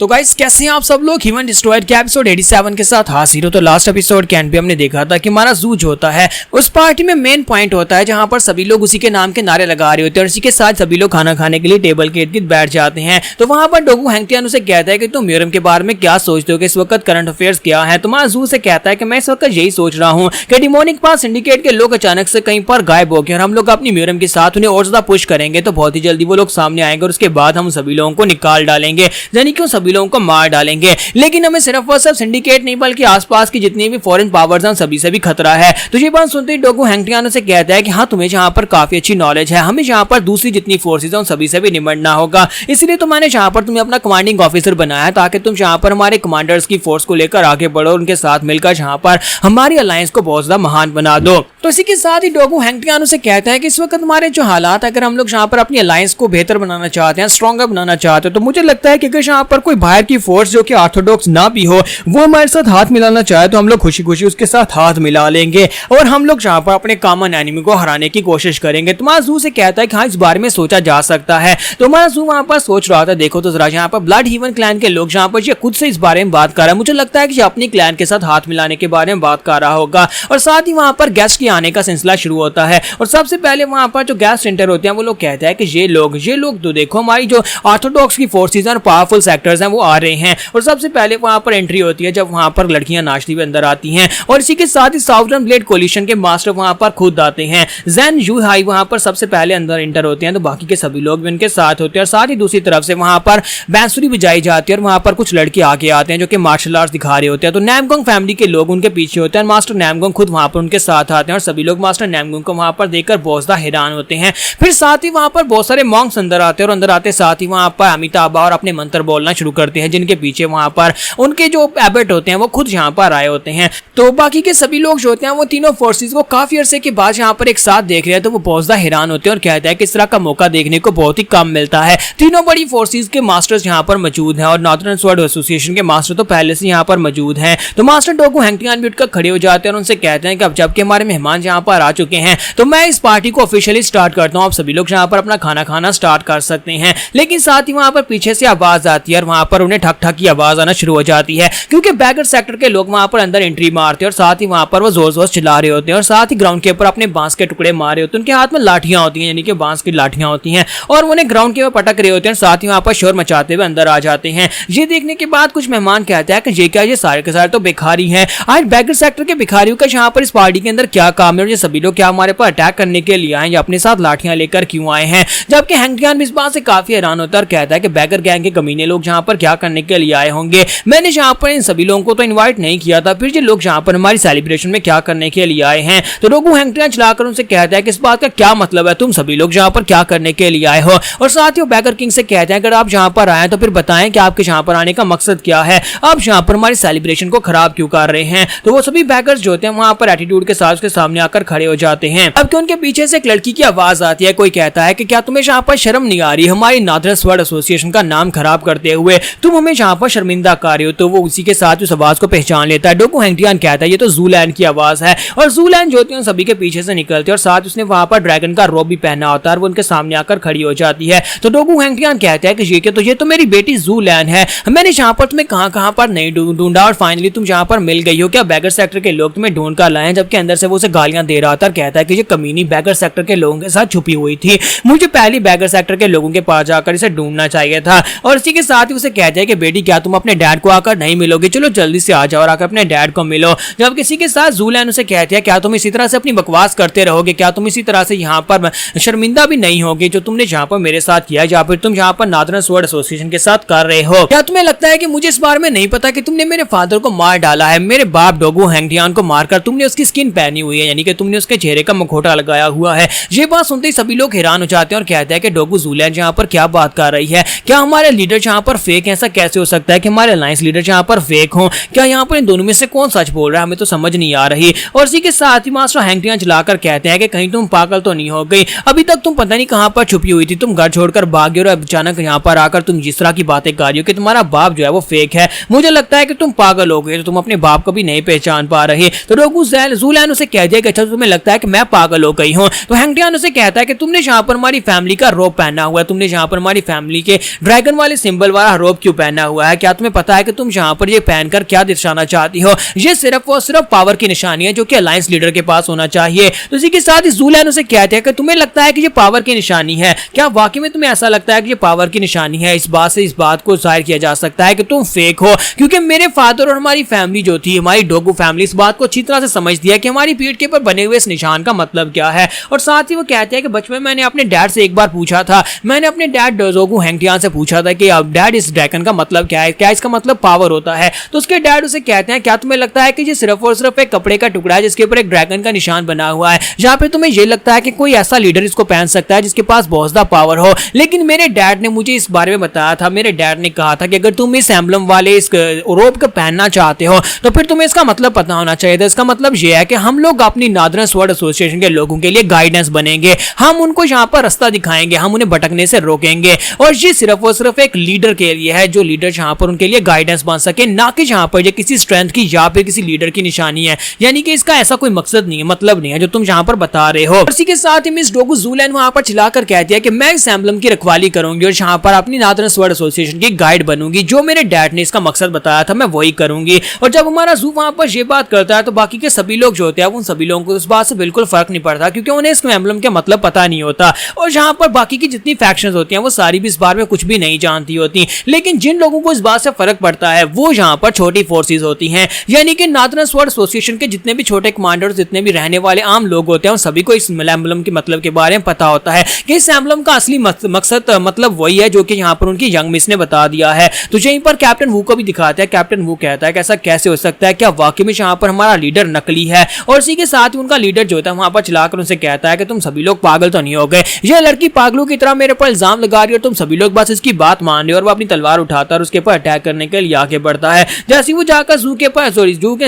तो गाइस कैसे हैं आप सब लोग। ह्यूमन डिस्ट्रॉयर के एपिसोड 87 के साथ हाजिर हो। तो लास्ट एपिसोड के एंड पे हमने देखा था कि हमारा जू जो होता है उस पार्टी में मेन पॉइंट होता है जहां पर सभी लोग उसी के नाम के नारे लगा रहे होते हैं और इसी के साथ सभी लोग खाना खाने के लिए टेबल के इर्द गिर्द बैठ जाते हैं। तो वहां पर डोगू हैंगटियन उसे कहता है कि तुम म्यूरम के बारे में क्या सोचते हो कि इस वक्त करंट अफेयर्स क्या है। तुम्हारा जू से कहता है कि मैं इस वक्त यही सोच रहा हूँ कि डिमोनिक पास सिंडिकेट के लोग अचानक से कहीं पर गायब हो गए और हम लोग अपनी म्यूरम के साथ उन्हें और ज्यादा पुश करेंगे तो बहुत ही जल्दी वो लोग सामने आएंगे और उसके बाद हम सभी लोगों को निकाल डालेंगे, यानी कि सभी लोगों को मार डालेंगे। लेकिन हमें सिर्फ और सिर्फ सिंडिकेट नहीं बल्कि आसपास की जितनी भी फॉरेन पावर्स हैं सभी से भी खतरा है। तो ये बात सुनते ही डोगू हैंगटियन से कहता है कि हाँ तुम्हें यहाँ पर काफी अच्छी नॉलेज है, हमें यहाँ पर दूसरी जितनी फोर्सेज हैं उन सभी से भी निपटना होगा, इसलिए तो मैंने यहाँ पर तुम्हें अपना कमांडिंग ऑफिसर बनाया है ताकि तुम यहाँ पर हमारे कमांडर्स की फोर्स को लेकर आगे बढ़ो, उनके साथ मिलकर यहाँ पर हमारी अलायंस को बहुत ज्यादा महान बना दो। तो इसी के साथ ही डोगू हैंगटियन से कहता है कि इस वक्त हमारे जो हालात, अगर हम लोग यहाँ पर अपनी अलायंस को बेहतर बनाना चाहते हैं, स्ट्रॉन्गर बनाना चाहते हैं, तो मुझे लगता है कि अगर यहाँ पर कोई बाहर की फोर्स जो कि ऑर्थोडॉक्स ना भी हो वो हमारे साथ हाथ मिलाना चाहे तो हम लोग खुशी खुशी उसके साथ हाथ मिला लेंगे और हम लोग यहाँ पर अपने कॉमन एनिमी को हराने की कोशिश करेंगे। तुम्हारा जू से कहता है कि हाँ इस बारे में सोचा जा सकता है। तो हमारा जू वहां पर सोच रहा था, देखो तो जरा यहाँ पर ब्लड हेवन क्लैन के लोग यहाँ पर खुद से इस बारे में बात कर रहा है, मुझे लगता है कि अपनी क्लैन के साथ हाथ मिलाने के बारे में बात कर रहा होगा। और साथ ही वहां पर गेस्ट के आने का सिलसिला शुरू होता है और सबसे पहले वहां पर जो गेस्ट सेंटर होते हैं वो लोग कहते हैं कि ये लोग तो देखो हमारी जो ऑर्थोडॉक्स की फोर्सेज और पावरफुल सेक्टर्स हैं वो आ रहे हैं। और सबसे पहले वहां पर एंट्री होती है जब वहां पर लड़कियां नाचती हुई अंदर आती हैं और इसी के साथ ही साउदर्न ब्लेड कोलिशन के मास्टर वहां पर खुद आते हैं। ज़ेन यूहाई वहां पर सबसे पहले अंदर एंटर होते हैं तो बाकी के सभी लोग भी उनके साथ होते हैं। और साथ ही दूसरी तरफ से वहां पर बांसुरी बजाई जाती है और वहां पर कुछ लड़के आगे आते हैं जो कि मार्शल आर्ट्स दिखा रहे होते हैं। तो नैमगोंग फैमिली के लोग उनके पीछे होते हैं, मास्टर नैमगोंग खुद वहां पर उनके साथ आते हैं और सभी लोग मास्टर नैमगोंग को वहां पर देखकर बहुत ज्यादा हैरान होते हैं। फिर साथ ही वहां पर बहुत सारे मॉन्क्स अंदर आते हैं और अंदर आते साथ ही वहां पर अमिताभ और अपने मंत्र बोलना शुरू करते हैं जिनके पीछे वहां पर उनके जो एबट होते हैं वो खुद यहाँ पर आए होते हैं। तो बाकी के सभी लोग जो होते हैं वो तीनों फोर्सेस को काफी अरसे के बाद यहाँ पर एक साथ देख रहे हैं तो वो बहुत ज्यादा हैरान होते हैं और कहते हैं कि इस तरह का मौका देखने को बहुत ही कम मिलता है। तीनों बड़ी फोर्सेस के मास्टर्स यहाँ पर मौजूद हैं और नॉर्दर्न स्वॉर्ड एसोसिएशन के मास्टर तो पहले से यहाँ पर मौजूद हैं। तो मास्टर डोगू हैंगटियन भी उठकर खड़े हो जाते हैं और उनसे कहते हैं कि अब जबकि हमारे मेहमान यहाँ पर आ चुके हैं तो मैं इस पार्टी को ऑफिशियली स्टार्ट करता हूँ, आप सभी लोग यहाँ पर अपना खाना खाना स्टार्ट कर सकते हैं। लेकिन साथ ही वहां पर पीछे से आवाज आती है और वहां पर उन्हें ठक ठक की आवाज आना शुरू हो जाती है क्योंकि बैगर सेक्टर के लोग वहां पर अंदर एंट्री मारते हैं और साथ ही वहां पर वो जोर जोर चिल्ला रहे होते हैं और साथ ही ग्राउंड के ऊपर अपने बांस के टुकड़े मार रहे होते हैं। उनके हाथ में लाठियां होती हैं, यानी कि बांस की लाठियां होती हैं और उन्हें ग्राउंड के ऊपर पटक रहे होते हैं। साथ ही वहां पर शोर मचाते हुए अंदर आ जाते हैं। ये देखने के बाद कुछ मेहमान कहते हैं कि ये क्या, ये सारे के सारे तो भिखारी हैं। आज बैगर सेक्टर के भिखारियों का यहाँ पर इस पार्टी के अंदर क्या काम है और ये सभी लोग क्या हमारे पर अटैक करने के लिए आए या अपने साथ लाठियां लेकर क्यों आए हैं। जबकि हैंगटियन भी इस बात से काफी हैरान होता है और कहता है कि बैगर गैंग के कमीने लोग यहाँ पर क्या करने के लिए आए होंगे, मैंने यहाँ पर इन सभी लोगों को तो इनवाइट नहीं किया था, फिर ये लोग यहाँ पर हमारी सेलिब्रेशन में क्या करने के लिए आए हैं। तो डोगू हैंगटियन चलाकर उनसे कहता है कि इस बात का क्या मतलब है, तुम सभी लोग यहाँ पर क्या करने के लिए आए हो। और साथ ही वो बैगर किंग से कहते हैं अगर आप यहाँ पर आए तो फिर बताएं कि आपके यहाँ पर आने का मकसद क्या है, आप यहाँ पर हमारी सेलिब्रेशन को खराब क्यों कर रहे हैं। तो वो सभी बैगर्स जो होते हैं वहां पर एटीट्यूड के साथ उसके सामने आकर खड़े हो जाते हैं। अब उनके पीछे से एक लड़की की आवाज आती है, कोई कहता है कि क्या तुम्हें यहाँ पर शर्म नहीं आ रही हमारी नॉर्दर्न स्वॉर्ड एसोसिएशन का नाम खराब करते हुए, तुम हमें यहाँ पर शर्मिंदा कर रहे हो। तो वो उसी के साथ उस आवाज को पहचान लेता है। डोगू हैंगटियन कहता है ये तो ज़ूलैंड की आवाज है और ज़ूलैंड जो होती है सभी के पीछे से निकलते हैं और साथ उसने वहां पर ड्रैगन का रोब भी पहना होता है और वो उनके सामने आकर खड़ी हो जाती है। तो डोगू हैंगटियन कहता है कि ये तो मेरी बेटी ज़ूलैंड है, मैंने यहाँ पर तुम्हें कहां पर नहीं ढूंढा और फाइनली तुम यहाँ पर मिल गई हो, क्या बैगर सेक्टर के लोग तुम्हें ढूंढ कर लाए। जबकि अंदर से वो उसे गालियां दे रहा था और कहता है कि ये कमीनी बैगर सेक्टर के लोगों के साथ छुपी हुई थी, मुझे पहले बैगर सेक्टर के लोगों के पास जाकर इसे ढूंढना चाहिए था। और इसी के साथ ही उसे कहते हैं कि बेटी क्या तुम अपने डैड को आकर नहीं मिलोगे, चलो जल्दी से आ जाओ और आकर अपने डैड को मिलो। जब किसी के साथ ज़ूलैंड उसे कहती है क्या तुम इसी तरह से अपनी बकवास करते रहोगे, क्या तुम इसी तरह से यहाँ पर शर्मिंदा भी नहीं होगे जो तुमने यहाँ पर मेरे साथ किया या फिर तुम यहाँ पर नॉर्दर्न स्वॉर्ड एसोसिएशन के साथ कर रहे हो। क्या तुम्हें लगता है कि मुझे इस बारे में नहीं पता कि तुमने मेरे फादर को मार डाला है, मेरे बाप डोगू हैंगटियन को मारकर तुमने उसकी स्किन पहनी हुई है, यानी कि तुमने उसके चेहरे का मुखौटा लगाया हुआ है। ये बात सुनते ही सभी लोग हैरान हो जाते हैं और कहते हैं कि डोगू ज़ूलैंड यहाँ पर क्या बात कर रही है, क्या हमारे लीडर यहाँ पर फेक है, ऐसा कैसे हो सकता है कि हमारे अलायंस लीडर यहाँ पर फेक हो, क्या यहाँ पर इन दोनों में से कौन सच बोल रहा है, हमें तो समझ नहीं आ रही। और इसी के साथ ही मास्टर हैंगटियन चलाकर कहते हैं कि कहीं तुम पागल तो नहीं हो गई, अभी तक तुम पता नहीं कहां पर छुपी हुई थी, तुम घर छोड़कर भाग गए और अचानक यहाँ पर आकर तुम जिस तरह की बातें कर रही हो कि तुम्हारा बाप जो है वो फेक है, मुझे लगता है कि तुम पागल हो गए, तो तुम अपने बाप को भी नहीं पहचान पा रहे। तो डोगू ज़ूलैंड उसे कह दिया कि अच्छा तुम्हें लगता है कि मैं पागल हो गई हूँ। तो हैंगटियन उसे कहता है कि तुमने यहाँ पर हमारी फैमिली का रोब पहना हुआ है, तुमने यहाँ पर हमारी फैमिली के ड्रैगन वाले सिंबल वाला रोब रोब क्यों पहना हुआ है? क्या तुम्हें पता है कि तुम यहाँ पर ये पहनकर क्या दर्शाना चाहती हो? ये सिर्फ और सिर्फ पावर की निशानी है जो कि अलायंस लीडर के पास होना चाहिए। तो इसी के साथ ही ज़ूलैन उसे कहते हैं कि तुम्हें लगता है कि ये पावर की निशानी है, क्या वाकई में तुम्हें ऐसा लगता है कि ये पावर की निशानी है? इस बात से इस बात को जाहिर किया जा सकता है कि तुम फेक हो, क्योंकि मेरे फादर और हमारी फैमिली जो थी, हमारी डोगू फैमिली, इस बात को अच्छी तरह से समझती है कि हमारी पीठ के ऊपर बने हुए इस निशान का मतलब क्या है। और साथ ही वो कहते हैं कि बचपन में मैंने अपने डैड से एक बार पूछा था, मैंने अपने डैड डोगू हैंगटियान से पूछा था कि अब डैड इस ड्रैगन का मतलब क्या है, क्या इसका मतलब पावर होता है? तो उसके डैड उसे कहते हैं क्या तुम्हें लगता है कि ये सिर्फ और सिर्फ एक कपड़े का टुकड़ा है जिसके ऊपर एक ड्रैगन का निशान बना हुआ है, जहां पे तुम्हें ये लगता है कि कोई ऐसा लीडर इसको पहन सकता है जिसके पास बहुत ज्यादा पावर हो? लेकिन मेरे डैड ने मुझे इस बारे में बताया था, मेरे डैड ने कहा था कि अगर तुम इस एम्बलम वाले इस रोब को पहनना चाहते हो तो फिर तुम्हें इसका मतलब पता होना चाहिए था। इसका मतलब यह है कि हम लोग अपनी नादरन स्वॉर्ड एसोसिएशन के लोगों के लिए गाइडेंस बनेंगे, हम उनको यहाँ पर रास्ता दिखाएंगे, हम उन्हें भटकने से रोकेंगे, और ये सिर्फ और सिर्फ एक लीडर के लिए है, जो लीडर यहाँ पर उनके लिए गाइडेंस बन सके, ना कि यहाँ पर ये किसी स्ट्रेंथ की या फिर किसी लीडर की निशानी है। यानी कि इसका ऐसा कोई मकसद नहीं है, मतलब नहीं है जो तुम यहाँ पर बता रहे हो। इसी के साथ ही मिस डोगू ज़ूलैन वहां पर चिल्लाकर कहती है कि मैं इस एम्बलम की रखवाली करूंगी और यहाँ पर अपनी नादरन स्वॉर्ड एसोसिएशन की गाइड बनूंगी, जो मेरे डैड ने इसका मकसद बताया था मैं वही करूंगी। और जब हमारा ज़ू वहां पर ये बात करता है तो बाकी के सभी लोग जो होते हैं उन सभी लोगों को इस बात से बिल्कुल फर्क नहीं पड़ता, क्योंकि उन्हें इस एम्बलम का मतलब पता नहीं होता। और यहाँ पर बाकी की जितनी फैक्शंस होती हैं वो सारी भी इस बारे में कुछ भी नहीं जानती होती, लेकिन जिन लोगों को इस बात से फर्क पड़ता है वो यहाँ पर छोटी फोर्सेस होती हैं, यानी कि नादरन स्वॉर्ड एसोसिएशन के जितने भी छोटे कमांडर्स, जितने भी रहने वाले आम लोग होते हैं, उन सभी को इस एम्बलम के मतलब के बारे में पता होता है कि इस एम्बलम का असली मकसद मतलब वही है जो कि यहाँ पर उनकी यंग मिस ने बता दिया है। तो यहीं पर कैप्टन वू को भी दिखाते हैं। कैप्टन वू कहता है कि ऐसा कैसे हो सकता है, क्या वाकई में यहाँ पर हमारा लीडर नकली है? और इसी के साथ ही उनका लीडर जो होता है वहां पर चलाकर उनसे कहता है कि तुम सभी लोग पागल तो नहीं हो गए, ये लड़की पागलों की तरह मेरे पर इल्जाम लगा रही है और तुम सभी लोग बस इसकी बात मान रहे हो। और वो अपनी तलवार उठाता है उसके ऊपर अटैक करने के लिए आगे बढ़ता है। जैसे वो जाकर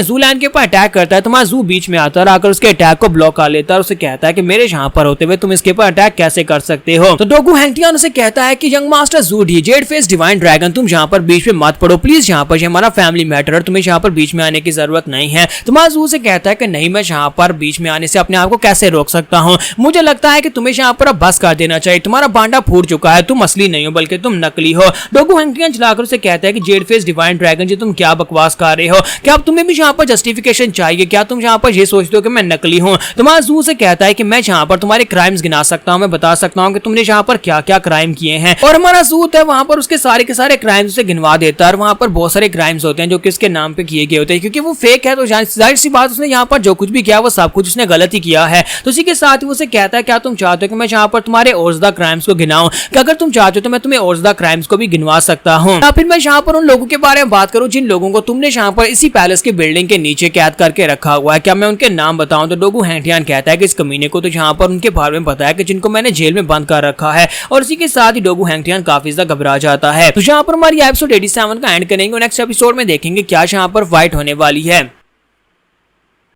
ज़ूलैन के ऊपर अटैक करता है, तुम्हारा ज़ू बीच में आता है, आकर उसके अटैक को ब्लॉक कर लेता है और उसे कहता है कि मेरे यहाँ पर होते हुए तुम इसके ऊपर अटैक कैसे कर सकते हो? तो डोगू हैंगटियान उसे कहता है कि young master zoo D, Z face divine dragon, तुम यहाँ पर बीच में मत पड़ो प्लीज, यहाँ पर हमारा फैमिली मैटर, तुम्हें यहाँ पर बीच में आने की जरूरत नहीं है। तुम्हारा ज़ू से कहता है कि नहीं, मैं यहाँ पर बीच में आने से अपने आप को कैसे रोक सकता हूँ? मुझे लगता है कि तुम्हें यहाँ पर अब बस कर देना चाहिए, तुम्हारा बांडा फूट चुका है, तुम असली नहीं हो बल्कि तुम नकली हो। डोगू हैंगटियान चलाकर उसे कहता है कि जेड फेस डिवाइन ड्रैगन जी, तुम क्या बकवास कर रहे हो? क्या अब तुम्हें भी यहाँ पर जस्टिफिकेशन चाहिए? क्या तुम यहाँ पर ये सोचते हो कि मैं नकली हूँ? तुम्हारा ज़ू से कहता है कि मैं यहाँ पर तुम्हारे क्राइम्स गिना सकता हूँ, मैं बता सकता हूँ कि तुमने यहाँ पर क्या क्या क्राइम किए हैं। और हमारा ज़ू है वहां पर उसके सारे के सारे क्राइम्स से गिनवा देता है। और वहां पर बहुत सारे क्राइम्स होते हैं जो कि उसके नाम पे किए गए होते हैं, क्योंकि वो फेक है। तो जाहिर सी बात, उसने यहाँ पर जो कुछ भी किया वो सब कुछ उसने गलत ही किया है। तो इसी के साथ ही उसे कहता है क्या तुम चाहते हो कि मैं यहाँ पर तुम्हारे और ज्यादा क्राइम्स को गिनाऊं? कि अगर तुम चाहते हो तो मैं तुम्हें और ज्यादा क्राइम्स को भी गिनवा सकता हूँ, या फिर मैं यहाँ पर उन लोगों के बारे में बात करूँ जिन लोगों को तुमने यहाँ पर इसी पैलेस की बिल्डिंग के नीचे कैद करके रखा हुआ है, क्या मैं उनके नाम बताऊं? तो डोगू हैंगटियान कहता है कि इस कमीने को तो यहाँ पर उनके बारे में पता है कि जिनको मैंने जेल में बंद कर रखा है। और इसी के साथ ही डोगू हैंगटियान काफी ज्यादा घबरा जाता है। तो यहाँ पर हमारी एपिसोड 87 का एंड करेंगे और नेक्स्ट एपिसोड में देखेंगे क्या यहाँ पर फाइट होने वाली है।